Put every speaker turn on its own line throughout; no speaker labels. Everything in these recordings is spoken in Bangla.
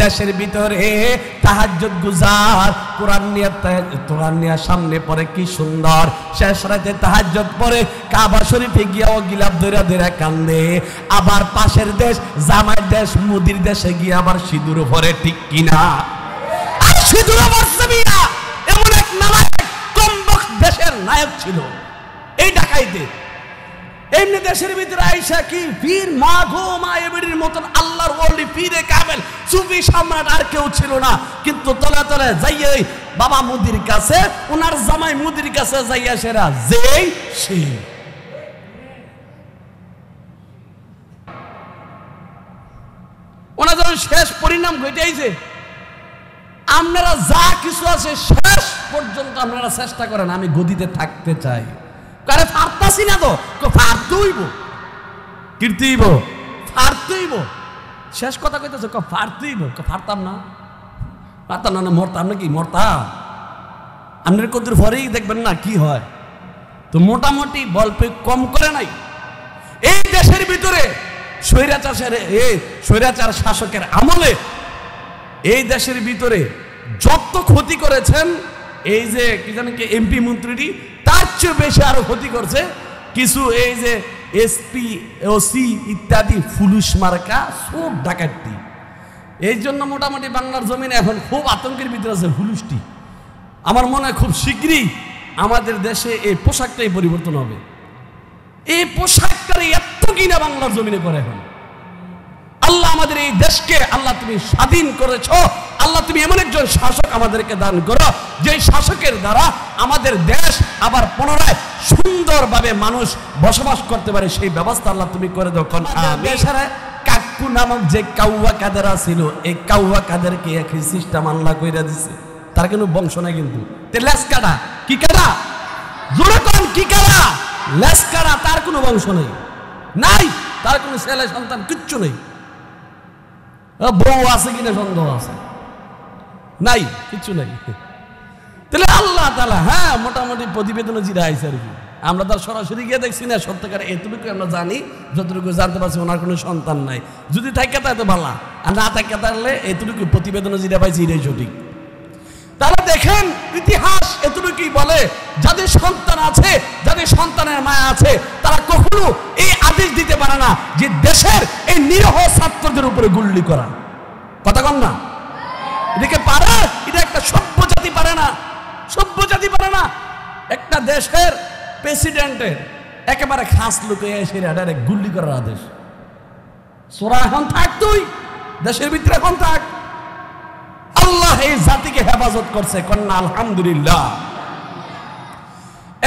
দেশের ভিতরে তাহাজ্জুদ গুজার কোরআন নিয়ে সামনে পড়ে কি সুন্দর, শেষ রাতে তাহাজ্জুদ পড়ে কাবা শরীফে গিয়াও গিলাপ ধরে ধরে কান্দে। আবার পাশের দেশ জামাইয়ের দেশ মুদির দেশে গিয়ে আবার সিঁদুর পরে, ঠিক কিনা? আর সিঁদুর পরছে মিয়া এমন এক নায়ক, কমবক্ত দেশের নায়ক ছিল এই ডাকাইতে। এমনি দেশের ভিতরে আইসা কি পীর মা গো মা এবারের মতন আল্লাহর ওলি পীরে কামেল সুফি সম্রাট আর কেউ ছিল না। কিন্তু তলে তলে যাইয়ে বাবা মুদির কাছে, ওনার জামাই মুদির কাছে যাইয়া সেরা যেই সে ওনার যখন শেষ পরিণাম ঘটেছে, আপনারা যা কিছু আছে শেষ পর্যন্ত আপনারা চেষ্টা করেন আমি গদিতে থাকতে চাই। কারে ফারতাছি না তো, ফারতেইব কীর্তিইব ফারতেইব, শেষ কথা কইতেছে ফারতেইব, ফারতাম না মরতাম নাকি? মরতাম আপনার কদ্দুর পরেই দেখবেন না কি হয়। তো মোটামুটি বলপে কম করে নাই। এই দেশের ভিতরে স্বৈরাচার শাসকের আমলে এই দেশের ভিতরে যত ক্ষতি করেছেন, এই যে কি জানি কি এমপি মন্ত্রীটি তার চেয়ে বেশি আরো ক্ষতি করছে কিছু এই যে এসপি ওসি ইত্যাদি ফুলুস মার্কা সব ডাকাতি। এই জন্য মোটামুটি বাংলার জমিনে এখন খুব আতঙ্কের ভিতরে আছে ফুলুসটি। আমার মনে হয় খুব শীঘ্রই আমাদের দেশে এই পোশাকটাই পরিবর্তন হবে। এই পোশাকটাই এত কিনা বাংলার জমিনে করে এখন। আল্লাহ আমাদের এই দেশকে আল্লাহ তুমি স্বাধীন করেছ, আল্লাহ তুমি এমন একজন শাসক আমাদেরকে দান করো যে শাসকের দ্বারা আমাদের দেশ আবার পুনরায় সুন্দরভাবে মানুষ বসবাস করতে পারে, সেই ব্যবস্থা আল্লাহ তুমি করে দাও। কাকু নামক যে কাউয়া কাদেরা ছিল, এই কাউয়া কাদেরকে একই সিস্টেম আল্লাহ কইরা দিছে। তার কোনো বংশ নাই, কিন্তু লেস কাটা কি কাটা জোরে কোন কি কাটা লেস কাটা, তার কোনো বংশ নেই, নাই তার কোনো ছেলে সন্তান কিচ্ছু নেই। বউ আছে কিনা সন্দেহ আছে, নাই কিচ্ছু নাই। তাহলে আল্লাহ তাআলা হ্যাঁ মোটামুটি প্রতিবেদনে জিরা আইছে আর কি। আমরা তার সরাসরি গিয়ে দেখছি না, সত্যিকার এতটুকু আমরা জানি, যতটুকু জানতে পারছি ওনার কোনো সন্তান নাই। যদি থাকে তাই তো ভালো, আর না থাকে তাহলে এতটুকু প্রতিবেদনে জিরা পাইছি এটাই সঠিক। তারা দেখেন ইতিহাস এতটুকুই বলে, যাদের সন্তান আছে, যাদের সন্তানের মায়া আছে, তারা কখনো এই আদেশ দিতে পারে না যে দেশের এই নিরীহ ছাত্রদের উপরে গুলি করা। কথা কম না? এদিকে পারে, এটা একটা সভ্য জাতি পারে না, সভ্য জাতি পারে না। একটা দেশের প্রেসিডেন্টের একেবারে খাস লোকে এসে ডাইরেক্ট গুলি করার আদেশ। সোরা এখন থাক, তুই দেশের ভিতরে এখন থাক। আল্লাহ এই জাতিকে হেফাজত করছে, কন্যা আলহামদুলিল্লাহ।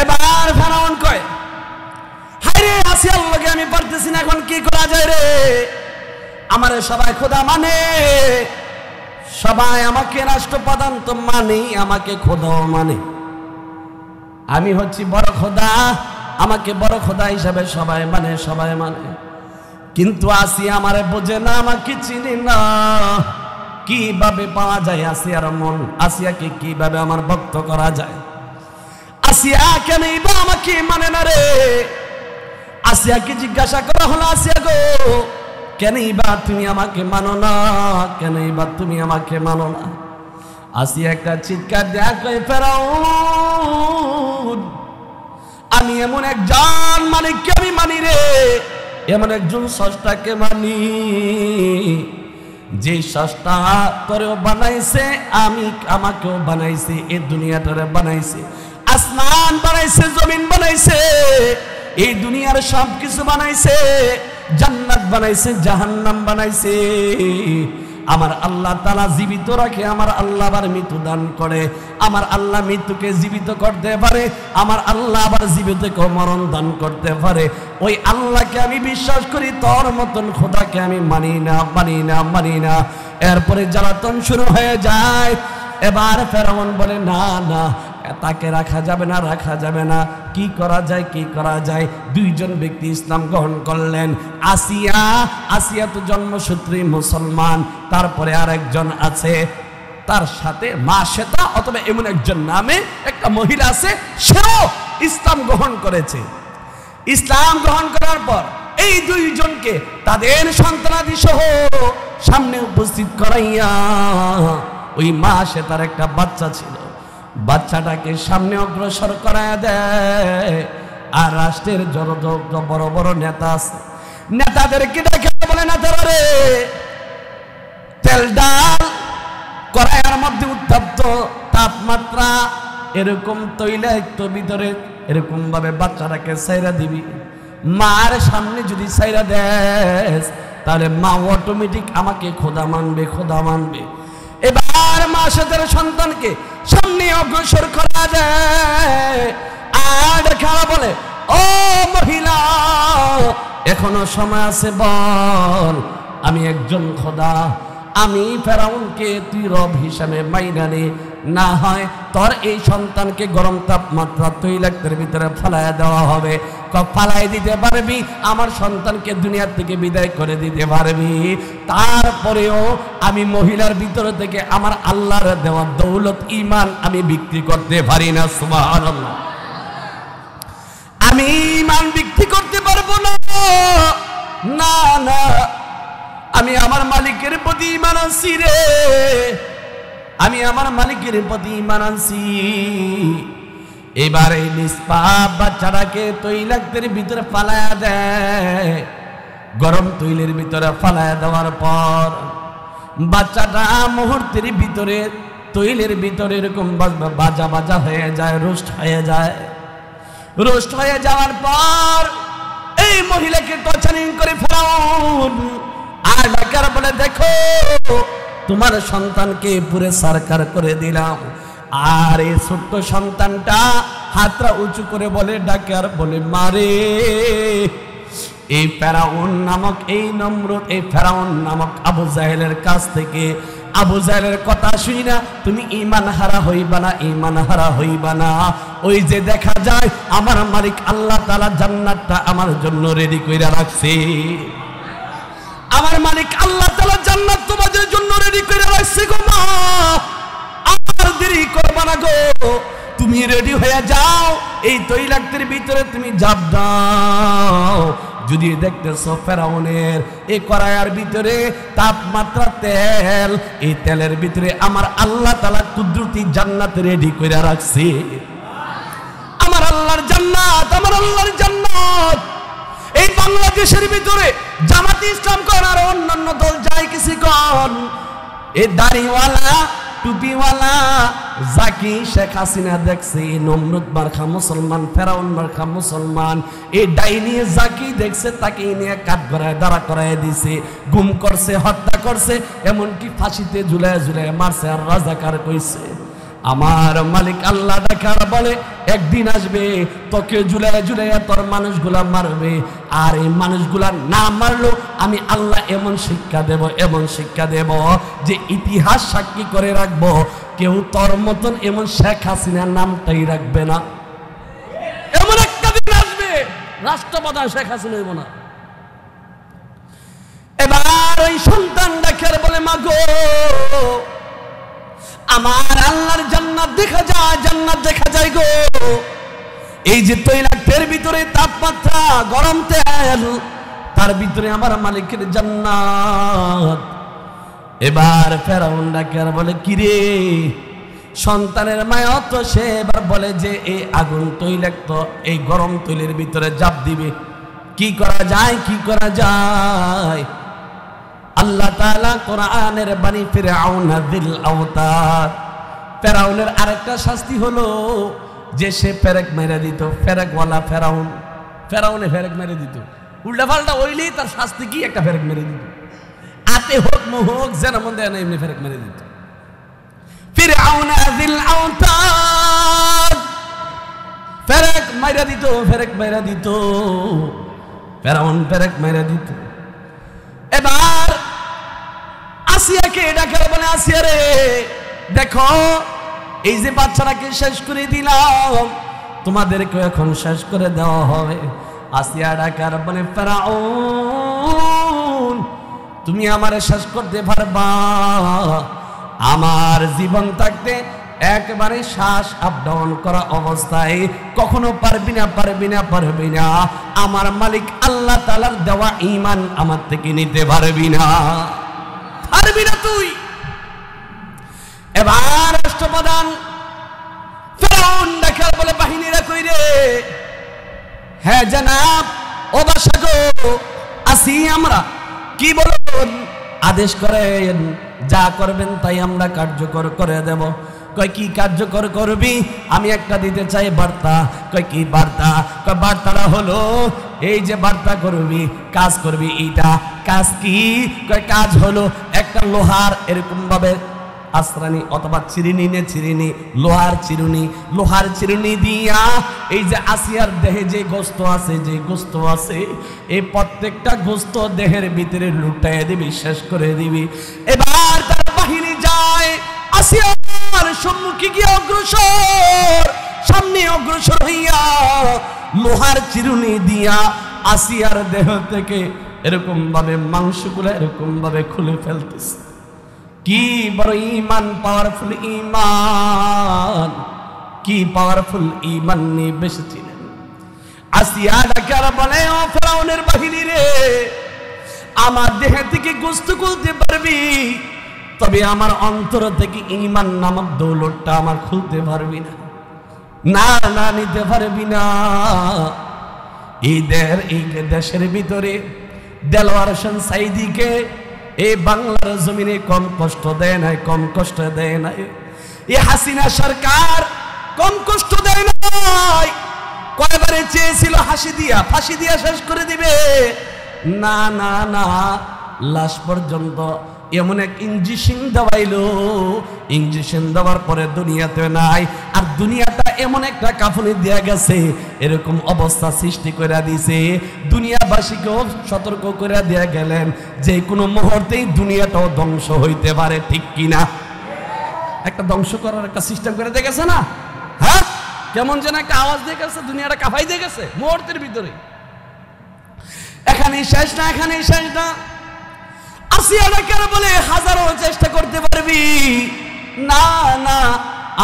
এবার ফেরাউন কয়, হায়রে আসিয়ার লগে আমি পারতেছি না, এখন কি করা যায় রে? আমারে সবাই খোদা মানে, সবাই আমাকে রাষ্ট্রপ্রধান তো মানে, আমাকে খোদাও মানে, আমি হচ্ছি বড় খোদা, আমাকে বড় খোদা হিসাবে সবাই মানে, সবাই মানে। কিন্তু আসিয়া আমারে বোঝে না, আমাকে চিনি না। কিভাবে পাওয়া যায় আসিয়ার মন? আসিয়াকে কিভাবে আমার ভক্ত করা যায়? আসিয়া কেন আমাকে মানে না রে? আসিয়াকে জিজ্ঞাসা করা হলো, আসিয়া গো কেন তুমি আমাকে মানো না? কেন তুমি আমাকে মানো না? আসিয়া একটা চিৎকার দেয়া কয়, ফেরাউন আমি এমন একজন মালিককে আমি মানি রে, এমন একজন স্রষ্টাকে মানি যে স্রষ্টা তোরেও বানাইছে, আমাকেও বানাইছে, এই দুনিয়াটারে বানাইছে, আসমান বানাইছে, জমিন বানাইছে, এই দুনিয়ার সব কিছু বানাইছে, জান্নাত বানাইছে, জাহান্নাম বানাইছে। আমার আল্লাহ তাআলা জীবিত রাখে, আমার আল্লাহ আবার মৃত্যু দান করে, আমার আল্লাহ মৃত্যুকে জীবিত করতে পারে, আমার আল্লাহ আবার জীবিতকে মরণ দান করতে পারে। ওই আল্লাহকে আমি বিশ্বাস করি, তোর মতন খোদাকে আমি মানি না, মানি না, মানি না। এরপরে জ্বালাতন শুরু হয়ে যায়। এবার ফেরাউন বলে, না না, তাকে রাখা যাবে না, রাখা যাবে না। কি করা যায়, কি করা যায়? দুইজন ব্যক্তি ইসলাম গ্রহণ করলেন। আসিয়া তো জন্মসূত্রে মুসলমান, তারপরে আরেকজন আছে তার সাথে মা শ্বেতা অথবা এমন একজন নামে একটা মহিলা আছে, সেও ইসলাম গ্রহণ করেছে। ইসলাম গ্রহণ করার পর এই দুইজনকে তাদের সন্তানাদি সহ সামনে উপস্থিত করাইয়া ওই মা সে তার একটা বাচ্চা ছিল, বাচ্চাটাকে সামনে অগ্রসর করাইয়া দেয়। আর রাষ্ট্রের যত বড় বড় নেতা আছে, নেতাদেরকে ডেকে বলে, নেতারা রে, তেল ডাল কড়াইয়ের মধ্যে উত্তপ্ত তাপমাত্রা, এরকম তৈলাক্ত ভিতরে এরকম ভাবে বাচ্চাটাকে সাইরা দিবি। মার সামনে যদি সাইরা দেস তাহলে মা অটোমেটিক আমাকে খোদা মানবে, খোদা মানবে। এবার মা সে তার সন্তানকে সামনে অগ্রসর করা দেয়। আর খাওয়া বলে, ও মহিলা, এখনো সময় আছে, বল আমি একজন খোদা, আমি ফেরাউনকে তুই রব হিসাবে মাইনা নে, না হয় তোর এই সন্তানকে গরম তাপমাত্রা তৈলাক্তের ভিতরে ফালাইয়া দেওয়া হবে। ফালাই দিতে পারবি, আমার সন্তানকে দুনিয়ার থেকে বিদায় করে দিতে পারবি, তারপরেও আমি মহিলার ভিতর থেকে আমার আল্লাহর দেওয়া দৌলত ঈমান আমি বিক্রি করতে পারি না। সুবহানাল্লাহ, আমি ঈমান বিক্রি করতে পারবো না। না না, আমি আমার মালিকের প্রতি ঈমান আনছি রে, আমি আমার মালিকের প্রতি ঈমান আনছি। এবারে নিষ্পাপ বাচ্চাটাকে তৈলাক্তের ভিতরে ফালায়া দেয়। গরম তৈলের ভিতরে ফালায়া দেওয়ার পর বাচ্চাটা মুহূর্তের ভিতরে তৈলের ভিতরে এরকম বাজা বাজা হয়ে যায়, রোস্ট হয়ে যায়। রোস্ট হয়ে যাওয়ার পর এই মহিলাকে টর্চারিং করে ফেরাউন আর ডাকার বলে, দেখো তোমার সন্তানকে পুরে সরকার করে দিলাম। আর এই ছোট্ট সন্তানটা হাতটা উঁচু করে বলে, ডাকার বলে, মারে, এই ফেরাউন নামক এই নমরুদ, এই ফেরাউন নামক আবু জাহেলের কাছ থেকে আবু জাহেলের কথা শুনি না তুমি ঈমান হারা হইবা না, ঈমান হারা হইবা না। ওই যে দেখা যায় আমার মালিক আল্লাহ তাআলা জান্নাতটা আমার জন্য রেডি কইরা রাখছে। আমার মালিক আল্লাহ তাআলা জান্নাত তোমাদের জন্য রেডি কইরা রাখছে গো মা, আর দেরি করবা না গো, তুমি রেডি হয়ে যাও, এই তৈলাক্তের ভিতরে তুমি জাপ দাও। যদি দেখতেছো ফেরাউনের এই কড়াইয়ের ভিতরে তাপমাত্রা তেল, এই তেলের ভিতরে আমার আল্লাহ তাআলা কুদরতি জান্নাত রেডি কইরা রাখছে। আমার আল্লাহর জান্নাত, আমার আল্লাহর জান্নাত। এই বাংলাদেশের ভিতরে জামাতে ইসলাম কোন আর অন্যান্য দল যায় কিছু কোন, এই দাড়িওয়ালা টুপিওয়ালা জাকি শেখ হাসিনা দেখছে নমরুদ মার্কা মুসলমান, ফেরাউন মার্কা মুসলমান, এই ডাইনি জাকি দেখছে, তাকে নিয়ে কাঠ গড়ায় দাঁড়া করায় দিছে, গুম করছে, হত্যা করছে, এমনকি ফাঁসিতে ঝুলায় ঝুলায় মারছে। আর রাজাকার কইছে, আমার মালিক আল্লাহ দেখার বলে, একদিন আসবে তোকে ঝুলায় ঝুলাইয়া তোর মানুষগুলা মারবে, আর এই মানুষগুলা না মারলো আমি আল্লাহ এমন শিক্ষা দেব, এমন শিক্ষা দেব যে ইতিহাস সাক্ষী করে রাখবো, কেউ তোর মতন এমন শেখ হাসিনার নামটাই রাখবে না। এমন একটা দিন আসবে রাষ্ট্রপ্রধান শেখ হাসিনা হইব না। এবার ওই সন্তান দেখার বলে, মাগো আমার আল্লাহর জান্নাত দেখা যায়, জান্নাত দেখা যায় গো। এই যে তৈলাক্তের ভিতরে তাপমাত্রা, গরম তেল, তার ভিতরে আমার মালিকের জান্নাত। এবার ফেরাউন ডাকে আর বলে, কিরে সন্তানের মায়া তো, সে এবার বলে যে এই আগুন তৈলাক্ত এই গরম তৈলের ভিতরে জাপ দিবে, কি করা যায়, কি করা যায়। আল্লাহ তাআলা কোরআনের বাণী, ফিরআউন যিল আওতাদ, ফেরাউনের আরেকটা শাস্তি হলো যে সে ফেরেক মেরে দিত। ফেরেকওয়ালা ফেরাউন, ফেরাউনে ফেরেক মেরে দিত, উল্টা পাল্টা হইলেই তার শাস্তি কি, একটা ফেরেক মেরে দিত। আতে হোক হোক যেন মন দেয় না, এমনি ফেরেক মেরে দিত। ফিরআউন যিল আওতাদ, ফেরেক মেরে দিত, ফেরেক মেরে দিত, ফেরাউন ফেরেক মেরে দিত। এবার আসিয়াকে ডাকে বলে, আসিয়া রে দেখো এই যে বাচ্চাটাকে শেষ করে দিলাম, তোমাদেরকে এখন শেষ করে দেওয়া হবে। আসিয়া ডাকার বলে, ফেরাউন তুমি আমারে শেষ করতে পারবা? আমার জীবন থাকতে একবারে শ্বাস আপ ডাউন করা অবস্থায় কখনো পারবি না, পারবি না, পারবি না। আমার মালিক আল্লাহ তাআলার দেওয়া ঈমান আমার থেকে নিতে পারবি না। পারবি না তুই। এবার রাষ্ট্রপ্রধান ফেরাউন ডাকার বলে, বাহিনীরা কই রে? হ্যাঁ জনাব, ও বাদশা গো, আসি আমরা। কি বলুন? আদেশ করেন, যা করবেন তাই আমরা কার্যকর করে দেব। কয় কি কার্যকর করবি? আমি একটা দিতে চাই বার্তা। কয় কি বার্তা? কয় বার্তাটা হলো এই যে বার্তা করবি, কাজ করবি, এইটা কাজ কি? কয় কাজ হলো একটা লোহার এরকম ভাবে আসরানি অথবা চিরুনি, লোহার চিরুনি দিয়া এই যে আসিয়ার দেহে যে গোস্ত আছে, এই প্রত্যেকটা গোস্ত দেহের ভিতরে লুটাই দিবি, শেষ করে দিবি। এবার তার বাহিনী যায় আসিয়ার সম্মুখে গিয়ে সামনে অগ্রসর হইয়া লোহার চিরুনি দিয়া আসিয়ার দেহ থেকে এরকম ভাবে মাংসগুলো এরকম ভাবে খুলে ফেলতেছে। কি বড় ঈমান, পাওয়ারফুল ঈমান, কি পাওয়ারফুল ঈমান নিয়ে বেঁচেছিলেন। আসিয়া ডাকার বলে, ও ফেরাউনের বাহিনী রে, আমার দেহ থেকে গোস্ত খুলতে পারবি, তবে আমার অন্তর থেকে ঈমান নামক দৌলতটা আমার খুলতে পারবি না। না না, নিতে পারবি না। এই দেশের ভিতরে দেলোয়ার হোসেন সাইদিকে এই বাংলার জমিনে কম কষ্ট দেয় নাই, এই হাসিনা সরকার কম কষ্ট দেয় নাই। কয়বারে চেয়েছিল ফাঁসি দিয়া শেষ করে দিবে। না না না, লাশ পর্যন্ত এমন এক ইঞ্জেকশন দেওয়াইলো, ইঞ্জেকশন দেওয়ার পরে দুনিয়াতে নাই। আর দুনিয়াটা এমন একটা কাফনে দেয়া গেছে, এরকম অবস্থা সৃষ্টি করে দিছে, দুনিয়াবাসীকেও সতর্ক করে দেয়া গেলেন যে কোনো মুহূর্তেই দুনিয়াটাও ধ্বংস হইতে পারে। ঠিক কিনা? একটা ধ্বংস করার একটা সিস্টেম করে দিয়ে গেছে না? হ্যাঁ, কেমন যেন একটা আওয়াজ দিয়ে গেছে, দুনিয়াটা কাঁপাই দিয়ে গেছে মুহূর্তের ভিতরে। এখানেই শেষ না। আসিয়া ডাকার বলে, হাজারো চেষ্টা করতে পারবি, না না,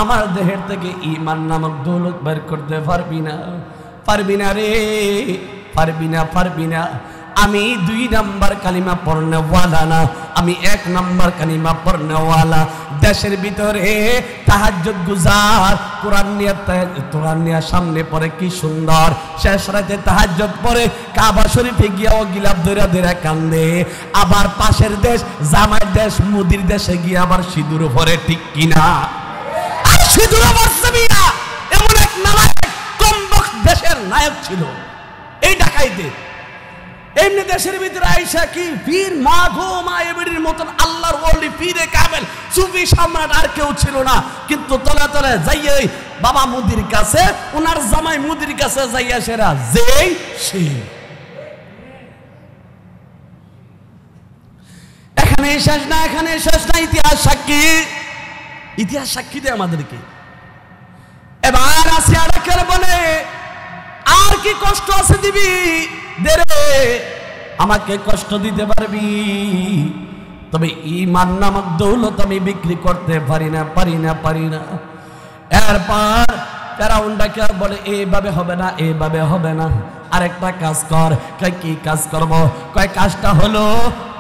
আমার দেহের থেকে ঈমান নামক দৌলত বের করতে পারবি না রে, পারবি না। আমি 2 নাম্বার কালিমা পড়নেওয়ালা না, আমি 1 নাম্বার কালিমা পড়নেওয়ালা। দেশের ভিতরে তাহাজ্জুদ গুজার, কোরআন নিয়ে সামনে পড়ে, কি সুন্দর। শেষ রাতে তাহাজ্জুদ পড়ে কাবা শরীফে গিয়া ও গিলাপ ধরে কান্দে। আবার পাশের দেশ জামাই দেশ মুদির দেশে গিয়ে আবার সিঁদুর ভরে। ঠিক কিনা? আর সিঁদুর বসবি না, এমন এক নায়ক কমবক দেশের নায়ক ছিল এই ডাকাইতে। এমনি দেশের ভিতরে আইসা কি পীর মা এবিডির মতন আল্লাহর ওলি পীরে কামেল সুফি সম্রাট আর কেউ ছিল না। কিন্তু তলে যাইয়ে বাবা মুদির কাছে, ওনার জামাই মুদির কাছে যাইয়া সেরা যেই সে। এখানে শেষ না, ইতিহাস সাক্ষী দেয় আমাদেরকে। এবার আসিয়া ডাকার বলে, আর কি কষ্ট আছে দিবি দে রে, আমাকে কষ্ট দিতে পারবি, তবে ঈমান নামক দৌলত আমি বিক্রি করতে পারি না। এরপর ফেরাউন ডাকার বলে, এইভাবে হবে না, আরেকটা কাজ কর। কয় কি কাজ করব? কয় কাজটা হলো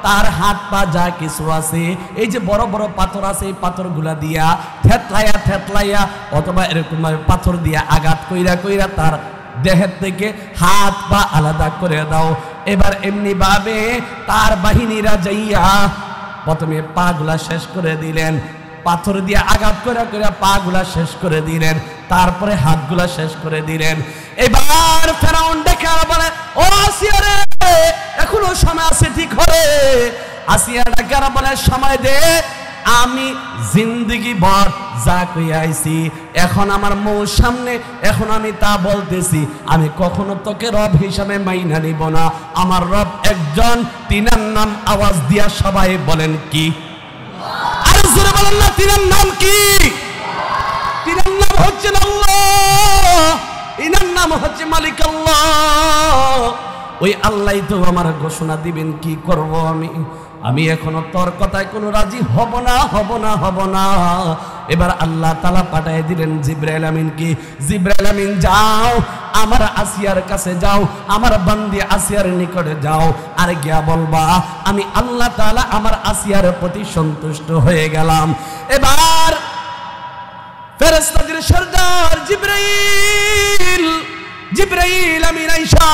তার হাত পা যা কিছু আছে, এই যে বড় বড় পাথর আছে, এই পাথরগুলা দিয়া থেতলাইয়া অথবা এরকম পাথর দিয়া আঘাত কইরা তার দেহের থেকে হাত পা আলাদা করে দাও। এবার এমনি ভাবে তার বাহিনীরা যাইয়া প্রথমে পা গুলা শেষ করে দিলেন, পাথর দিয়ে আঘাত করে পা গুলা শেষ করে দিলেন, তারপরে হাতগুলা শেষ করে দিলেন। এবার ফেরাউন দেখে বলে, ও আসিয়া রে, এখনো সময় আছে, ঠিক হবে। আসিয়া ডাকে বলে, সময় দে, আমি জিন্দগি ভর যা কইয়া আইছি, এখন আমার মৌর সামনে, এখন আমি তা বলতেছি, আমি কখনো তোকে রব হিসাবে মাইনা নিব না। আমার রব একজন, তিনার নাম আওয়াজ দিয়া সবাই বলেন কি? আর জোরে বলেন না, তিনার নাম কি? তিনার নাম হচ্ছে আল্লাহ, ইনার নাম হচ্ছে মালিক আল্লাহ। ওই আল্লাহ তো আমার ঘোষণা দিবেন কি করব আমি এখনো তোর কথায় কোনো রাজি হব না। এবার আল্লাহ তাআলা পাঠিয়ে দিলেন জিবরাইল আমিনকে, জিবরাইল আমিন যাও আমার আসিয়ার কাছে যাও, আমার বান্দি আসিয়ার নিকটে যাও, আর গিয়া বলবা আমি আল্লাহ তাআলা আমার আসিয়ার প্রতি সন্তুষ্ট হয়ে গেলাম। এবার ফেরেশতাদের সরদার জিবরাইল আমিন আইসা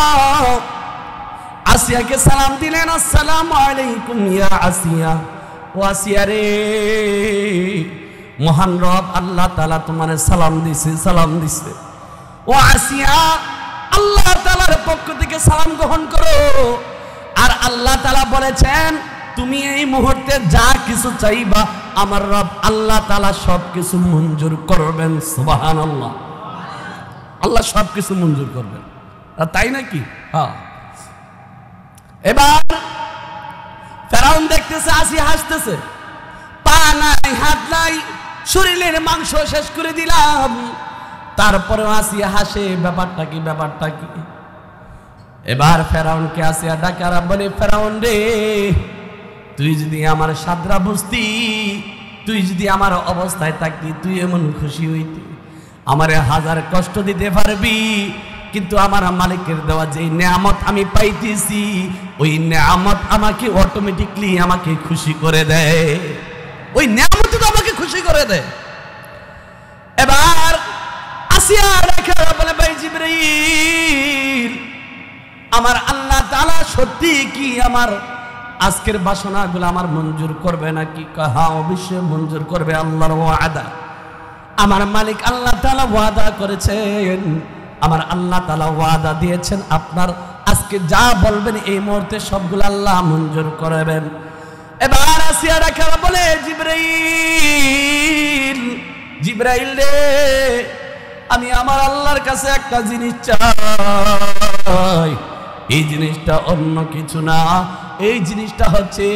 আসিয়াকে সালাম দিলেন, আসসালামু আলাইকুম ইয়া আসিয়া। ও আসিয়া রে, মহান রব আল্লাহ তাআলা তোমারে সালাম দিছে। ও আসিয়া, আল্লাহ তাআলার পক্ষ থেকে সালাম গ্রহণ করো। আর আল্লাহ তাআলা বলেছেন তুমি এই মুহূর্তে যা কিছু চাইবা আমার রব আল্লাহ তাআলা সব কিছু মঞ্জুর করবেন। সুবহানাল্লাহ, আল্লাহ সব কিছু মঞ্জুর করবেন। তাই নাকি? হ্যাঁ। এবার ফেরাউন দেখতেছে আসিয়া হাসতেছে, পা নাই হাত নাই, শরীরের মাংস শেষ করে দিলাম, তারপরে আসিয়া হাসে। ব্যাপারটা কি? এবার ফেরাউনকে আসিয়া ডাকারা বলে, ফেরাউন রে, তুই যদি আমার সাদরা বুঝতি, তুই যদি আমার অবস্থায় থাকতি, তুই এমন খুশি হইতি, আমারে হাজার কষ্ট দিতে পারবি, কিন্তু আমার মালিকের দেওয়া যে নেয়ামত আমি পাইতেছি, ওই নেয়ামত আমাকে অটোমেটিকলি আমাকে খুশি করে দেয়, ওই নেয়ামত তো আমাকে খুশি করে দেয়। এবার আসিয়া রেখে বলে, ভাই জিবরাইল, আমার আল্লাহ তাআলা সত্যি কি আমার আজকের বাসনাগুলো আমার মঞ্জুর করবে নাকি? হ্যাঁ, অবশ্যই মঞ্জুর করবে, আল্লাহর ওয়াদা। আমার মালিক আল্লাহ তাআলা ওয়াদা করেছেন, আমার আল্লাহ তাআলা ওয়াদা দিয়েছেন আপনার আজকে যা বলবেন এই মুহূর্তে সবগুলো আল্লাহ মঞ্জুর করবেন। এবার আসিয়া রাখা বলে, জিবরাইল রে, আমি আমার আল্লাহর কাছে একটা জিনিস চাই, এই জিনিসটা অন্য কিছু না, এই জিনিসটা হচ্ছে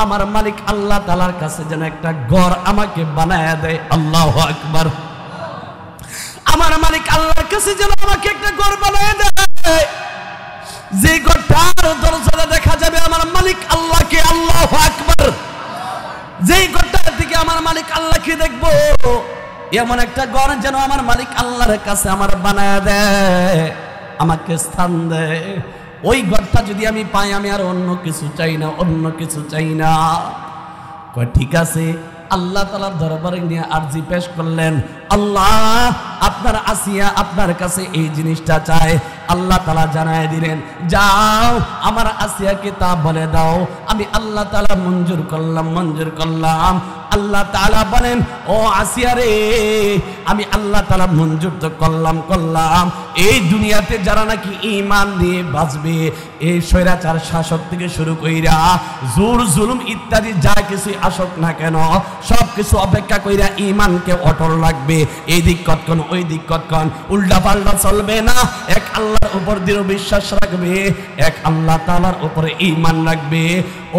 আমার মালিক আল্লাহ তাআলার কাছে যেন একটা ঘর আমাকে বানায়া দেয়। আল্লাহু আকবার। আমার মালিক আল্লাহর কাছে যেন আমাকে একটা ঘর বানায়া দেয়, যে ঘরটার দরজাটা দেখা যাবে আমার মালিক আল্লাহকে। আল্লাহু আকবার। যেই ঘরটার দিকে আমার মালিক আল্লাহকে দেখবো, এমন একটা ঘর যেন আমার মালিক আল্লাহর কাছে আমার বানায়া দেয়, আমাকে স্থান দেয়। ওই ঘরটা যদি আমি পাই, আমি আর অন্য কিছু চাই না, অন্য কিছু চাই না। ঠিক আছে, আল্লাহ তাআলার দরবারে নিয়ে আরজি পেশ করলেন, আল্লাহ আপনার আসিয়া আপনার কাছে এই জিনিসটা চায়। আল্লাহ তাআলা জানায় দিলেন, যাও আমার আসিয়াকে তা বলে দাও, আমি আল্লাহ তাআলা মঞ্জুর করলাম। আল্লাহ তাআলা বলেন, ও আসিয়া রে, আমি আল্লাহ তাআলা মঞ্জুর তো করলাম, এই দুনিয়াতে যারা নাকি ঈমান দিয়ে বাঁচবে, এই স্বৈরাচার শাসক থেকে শুরু কইরা জোর জুলুম ইত্যাদি যা কিছু আসক না কেন, সব কিছু অপেক্ষা কইরা ঈমানকে অটল রাখবে। এই দিক কতক্ষণ ওই দিক কতক্ষণ উল্টা পাল্টা চলবে না, এক আল্লাহর উপর দৃঢ় বিশ্বাস রাখবে, এক আল্লাহ তাআলার উপরে ঈমান রাখবে।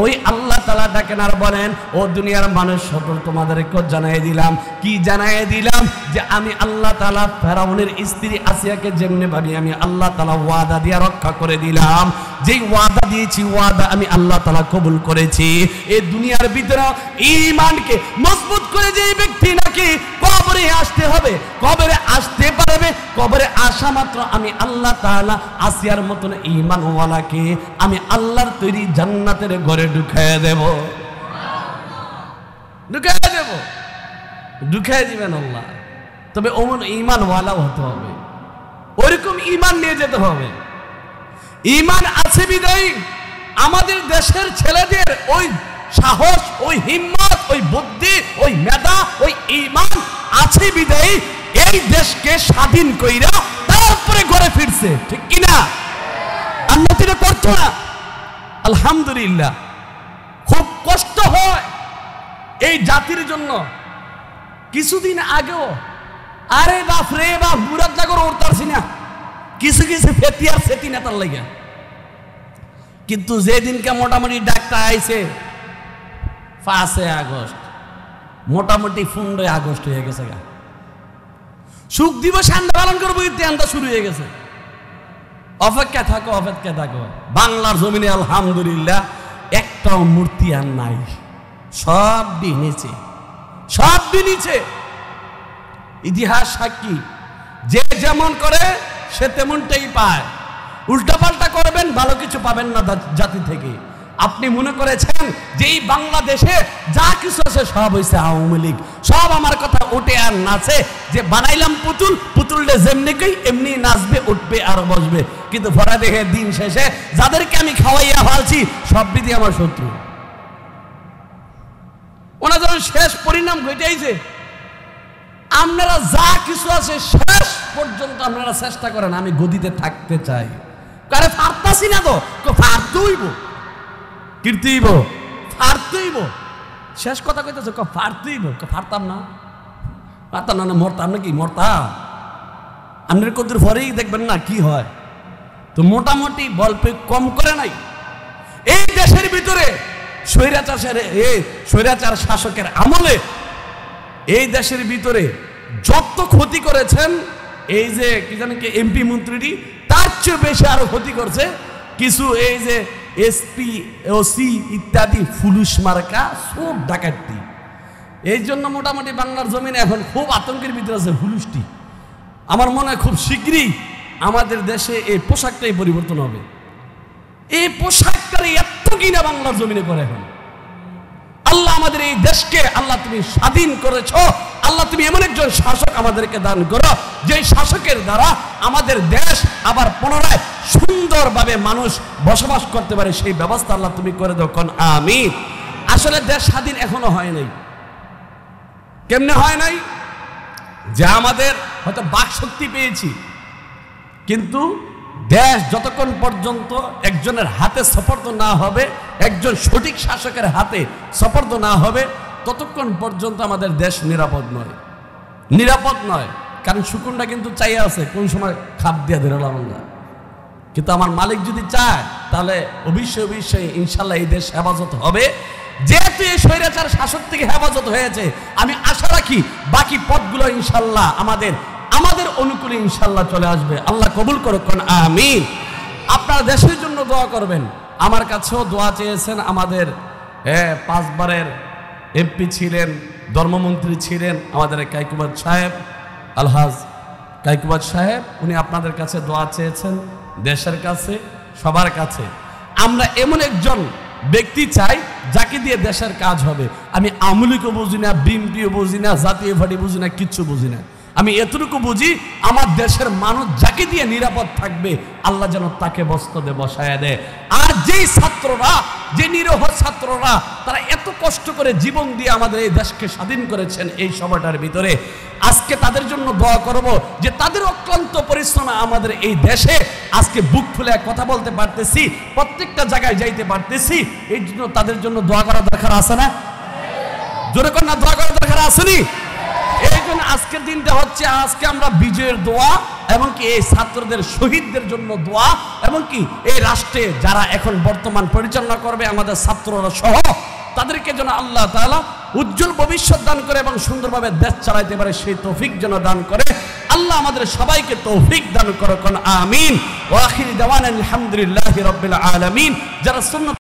ওই আল্লাহ তাআলা ডাকেন আর বলেন, ও দুনিয়ার মানুষ সকল তোমাদেরকে জানাই দিলাম, কি জানাই দিলাম, যে আমি আল্লাহ তাআলা ফেরাউনের স্ত্রী আসিয়াকে যেমনি ভাবে আমি আল্লাহ তাআলা ওয়াদা দিয়ে রক্ষা করে দিলাম, যেই ওয়াদা দিয়েছি ওয়াদা আমি আল্লাহ তাআলা কবুল করেছি। এই দুনিয়ার ভিতরে ঈমানকে মজবুত করে যে ব্যক্তি নাকি কবরে আসতে হবে, কবরে আসতে পারবে, কবরে আসা মাত্র আমি আল্লাহ তাআলা আসিয়ার মতন ঈমানওয়ালাকে আমি আল্লাহর তৈরি জান্নাতের ঘরে ঢুকায় দেব, ঢুকায় দিবেন আল্লাহ। তবে ওমন ঈমানওয়ালা হতে হবে, ওইরকম ঈমান নিয়ে যেতে হবে। ঈমান আছে বিদায়ী আমাদের দেশের ছেলেদের ওই সাহস, ওই হিম্মত, ওই বুদ্ধি, ওই মেধা, ওই ঈমান আছে বিদায়ী এই দেশকে স্বাধীন কইরা তারপরে ঘরে ফিরছে, ঠিক কিনা? উন্নতিটা করতো না। আলহামদুলিল্লাহ। খুব কষ্ট হয় এই জাতির জন্য। কিছুদিন আগেও আরে বাপ রে বাপ বুড়ার জাগর ওরতারছি না, কিছু ফেতিয়ার সেতি নেতার লাগে। কিন্তু যেদিনকে মোটামুটি ডাক্তার আইছে 5 আগস্ট, মোটামুটি 15 আগস্ট হয়ে গেছে, সুখ দিবস আন্দা পালন করবো, ইত্যান্দা শুরু হয়ে গেছে। অপেক্ষা থাকো। বাংলার জমিনে আলহামদুলিল্লাহ একটাও মূর্তি আর নাই, সব নিচে। ইতিহাস সাক্ষী, যে যেমন করে সে তেমনটাই পায়। উল্টাপাল্টা করবেন, ভালো কিছু পাবেন না জাতি থেকে। আপনি মনে করেছেন যে এই বাংলাদেশে যা কিছু আছে সব হয়েছে আওয়ামী লীগ, সব আমার কথা উঠে আর নাচে, যে বানাইলাম পুতুল, পুতুলটা যেমনি কই এমনি নাচবে, উঠবে আর বসবে। কিন্তু ভরা দেখে দিন শেষে যাদেরকে আমি খাওয়াইয়া ফেলছি সব বিধি আমার শত্রু। ওনার যখন শেষ পরিণাম ঘটেছে, আপনারা যা কিছু আছে শেষ পর্যন্ত আপনারা চেষ্টা করেন আমি গদিতে থাকতে চাই। কারে ফারতাছি না তো, ফারতেইব, কীর্তিইব, ফারতেইব। শেষ কথা কইতেছে ফারতেইব, ফারতাম না, ফারতাম না, মরতাম নাকি? মরতাম। আপনার কদ্দুর পরেই দেখবেন না কি হয়। তো মোটামুটি বল পেয়ে কম করে নাই। এই দেশের ভিতরে স্বৈরাচার শাসকের আমলে এই দেশের ভিতরে যত ক্ষতি করেছেন এই যে কি জানেন কি এমপি মন্ত্রীটি, তার চেয়ে বেশি আরো ক্ষতি করছে কিছু এই যে এসপি ওসি ইত্যাদি ফুলুস মার্কা সব ডাকাতি। এই জন্য মোটামুটি বাংলার জমিনে এখন খুব আতঙ্কের ভিতরে আছে ফুলুসটি। আমার মনে হয় খুব শীঘ্রই আমাদের দেশে এই পোশাকটাই পরিবর্তন হবে। এই পোশাকটাই এত কিনা বাংলার জমিনে করে এখন। আল্লাহ আমাদের এই দেশকে, আল্লাহ তুমি স্বাধীন করেছো, আল্লাহ তুমি এমন একজন শাসক আমাদেরকে দান করো যে শাসকের দ্বারা আমাদের দেশ আবার পুনরায় সুন্দরভাবে মানুষ বসবাস করতে পারে, সেই ব্যবস্থা আল্লাহ তুমি করে দাও, কোন আমিন। আসলে দেশ স্বাধীন এখনো হয় নাই। কেমনে হয় নাই? যে আমাদের হয়তো বাক শক্তি পেয়েছি, কিন্তু দেশ যতক্ষণ পর্যন্ত একজনের হাতে সুপর্দ না হবে, একজন সঠিক শাসকের হাতে সুপর্দ না হবে, ততক্ষণ পর্যন্ত আমাদের দেশ নিরাপদ নয়। নিরাপদ নয়, কারণ শুকুনটা কিন্তু চাই আছে কোন সময় খাপ দিয়া ধরলাম না। কিন্তু আমার মালিক যদি চায় তাহলে অবশ্যই অবশ্যই ইনশাল্লাহ এই দেশ হেফাজত হবে। যেহেতু এই স্বৈরাচার শাসক থেকে হেফাজত হয়েছে, আমি আশা রাখি বাকি পথগুলো ইনশাল্লাহ আমাদের অনুকূলে ইনশাল্লাহ চলে আসবে। আল্লাহ কবুল করুক, আমিন। আপনারা দেশের জন্য দোয়া করবেন। আমার কাছেও দোয়া চেয়েছেন আমাদের 5 বারের এমপি ছিলেন, ধর্মমন্ত্রী ছিলেন আমাদের কাইকুবাদ সাহেব, আলহাজ কাইকুবাদ সাহেব, উনি আপনাদের কাছে দোয়া চেয়েছেন, দেশের কাছে, সবার কাছে। আমরা এমন একজন ব্যক্তি চাই যাকে দিয়ে দেশের কাজ হবে। আমি আওয়ামী লীগও বুঝি না, বিএনপিও বুঝি না, জাতীয় পার্টি বুঝি না, কিচ্ছু বুঝি না। আমি এতটুকু বুঝি আমার দেশের মানুষ যাকে দিয়ে নিরাপদ থাকবে আল্লাহ যেন তাকে বস্ত্রে বসায় দেয়। আর যেই ছাত্ররা, যে নিরীহ ছাত্ররা, তারা এত কষ্ট করে জীবন দিয়ে আমাদের এই দেশকে স্বাধীন করেছেন এই সময়টার ভিতরে, আজকে তাদের জন্য দোয়া করব যে তাদের অক্লান্ত পরিশ্রমে আমাদের এই দেশে আজকে বুক খুলে কথা বলতে পারতেছি, প্রত্যেকটা জায়গায় যাইতে পারতেছি। এই জন্য তাদের জন্য দোয়া করা দরকার আছে না? জোরে করে না, দোয়া করা দরকার আসেনি? এই জন্য আজকের দিনটা হচ্ছে আজকে আমরা বিজয়ের দোয়া, এবং কি এই ছাত্রদের শহীদদের জন্য দোয়া, এবং কি এই রাষ্ট্রে যারা এখন বর্তমান পরিচালনা করবে আমাদের ছাত্ররা সহ, তাদেরকে যেন আল্লাহ তাআলা উজ্জ্বল ভবিষ্যৎ দান করে এবং সুন্দরভাবে দেশ চালাইতে পারে সেই তৌফিক যেন দান করে। আল্লাহ আমাদের সবাইকে তৌফিক দান করুন, আমিন। ওয়া আখির দাওয়ানা আলহামদুলিল্লাহি রাব্বিল আলামিন। যারা সুন্নাত